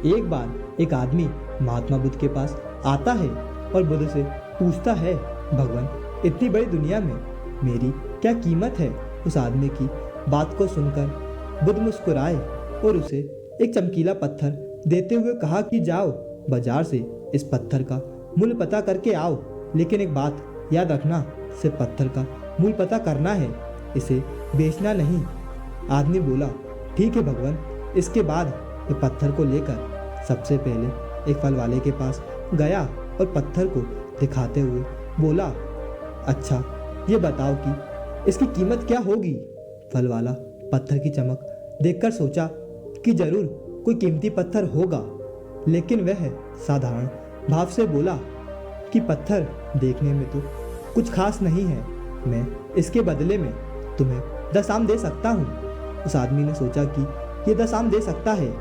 एक बार एक आदमी महात्मा बुद्ध के पास आता है और बुद्ध से पूछता है, भगवान, इतनी बड़ी दुनिया में मेरी क्या कीमत है। उस आदमी की बात को सुनकर बुद्ध मुस्कुराए और उसे एक चमकीला पत्थर देते हुए कहा कि जाओ बाजार से इस पत्थर का मूल्य पता करके आओ, लेकिन एक बात याद रखना, सिर्फ पत्थर का मूल्य पता करना है, इसे बेचना नहीं। आदमी बोला, ठीक है भगवान। इसके बाद वह पत्थर को लेकर सबसे पहले एक फल वाले के पास गया और पत्थर को दिखाते हुए बोला, अच्छा ये बताओ कि इसकी कीमत क्या होगी। फल वाला पत्थर की चमक देखकर सोचा कि जरूर कोई कीमती पत्थर होगा, लेकिन वह साधारण भाव से बोला कि पत्थर देखने में तो कुछ खास नहीं है, मैं इसके बदले में तुम्हें 10 आम दे सकता हूँ। उस आदमी ने सोचा कि ये 10 आम दे सकता है,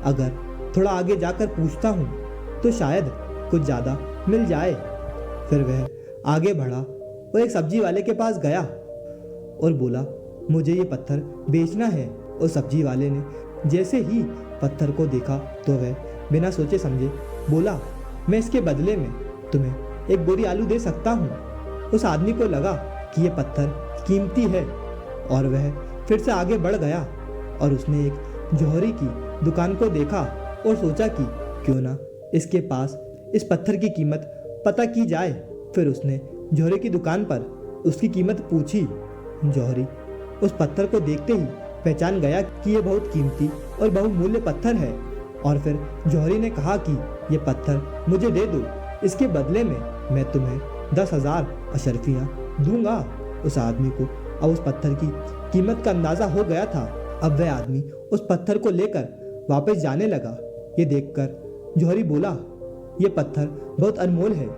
अगर थोड़ा आगे जाकर पूछता हूँ तो शायद कुछ ज़्यादा मिल जाए। फिर वह आगे बढ़ा और एक सब्जी वाले के पास गया और बोला, मुझे ये पत्थर बेचना है। और सब्जी वाले ने जैसे ही पत्थर को देखा तो वह बिना सोचे समझे बोला, मैं इसके बदले में तुम्हें एक बोरी आलू दे सकता हूँ। उस आदमी को लगा कि यह पत्थर कीमती है और वह फिर से आगे बढ़ गया और उसने एक जौहरी की दुकान को देखा और सोचा कि क्यों ना इसके पास इस पत्थर की कीमत पता की जाए। फिर उसने जौहरी की दुकान पर उसकी कीमत पूछी। जौहरी उस पत्थर को देखते ही पहचान गया कि यह बहुत कीमती और बहुमूल्य पत्थर है और फिर जौहरी ने कहा कि यह पत्थर मुझे दे दो, इसके बदले में मैं तुम्हें 10,000 अशर्फियाँ दूंगा। उस आदमी को अब उस पत्थर की कीमत का अंदाजा हो गया था। अब वह आदमी उस पत्थर को लेकर वापस जाने लगा। ये देखकर जौहरी बोला, यह पत्थर बहुत अनमोल है,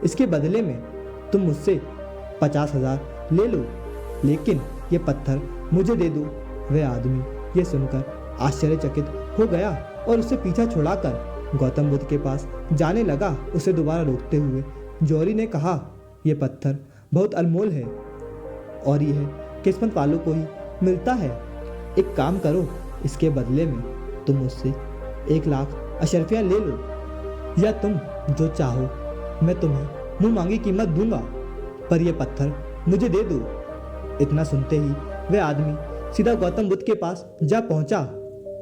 इसके बदले में तुम मुझसे 50,000 ले लो, लेकिन यह पत्थर मुझे दे दो। वह आदमी ये सुनकर आश्चर्यचकित हो गया और उससे पीछा छुड़ाकर गौतम बुद्ध के पास जाने लगा। उसे दोबारा रोकते हुए जौहरी ने कहा, यह पत्थर बहुत अनमोल है और यह किस्मत वालों को ही मिलता है। एक काम करो, इसके बदले में तुम मुझसे 1,00,000 अशर्फियाँ ले लो, या तुम जो चाहो मैं तुम्हें मुँह मांगी कीमत दूंगा, पर यह पत्थर मुझे दे दो। इतना सुनते ही वह आदमी सीधा गौतम बुद्ध के पास जा पहुंचा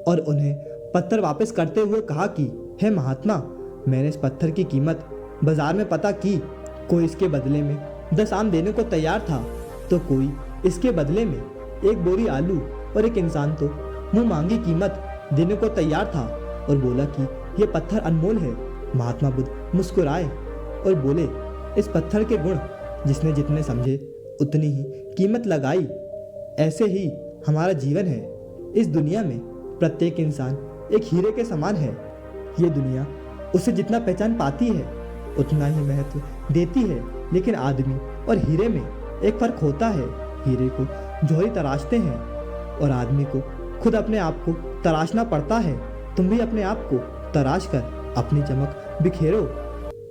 और उन्हें पत्थर वापस करते हुए कहा कि हे महात्मा, मैंने इस पत्थर की कीमत बाजार में पता की, कोई इसके बदले में 10 आम देने को तैयार था तो कोई इसके बदले में एक बोरी आलू और एक इंसान तो मुँह मांगी कीमत देने को तैयार था और बोला कि यह पत्थर अनमोल है। महात्मा बुद्ध मुस्कुराए और बोले, इस पत्थर के गुण जिसने जितने समझे उतनी ही कीमत लगाई। ऐसे ही हमारा जीवन है। इस दुनिया में प्रत्येक इंसान एक हीरे के समान है। ये दुनिया उसे जितना पहचान पाती है उतना ही महत्व देती है, लेकिन आदमी और हीरे में एक फर्क होता है। हीरे को जौहरी तराशते हैं और आदमी को खुद अपने आप को तराशना पड़ता है। तुम भी अपने आप को तराश कर अपनी चमक बिखेरो,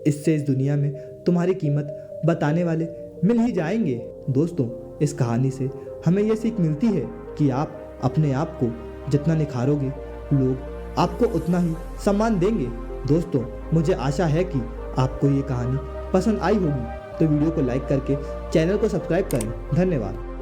इससे इस दुनिया में तुम्हारी कीमत बताने वाले मिल ही जाएंगे। दोस्तों, इस कहानी से हमें यह सीख मिलती है कि आप अपने आप को जितना निखारोगे, लोग आपको उतना ही सम्मान देंगे। दोस्तों, मुझे आशा है कि आपको ये कहानी पसंद आई होगी, तो वीडियो को लाइक करके चैनल को सब्सक्राइब करें। धन्यवाद।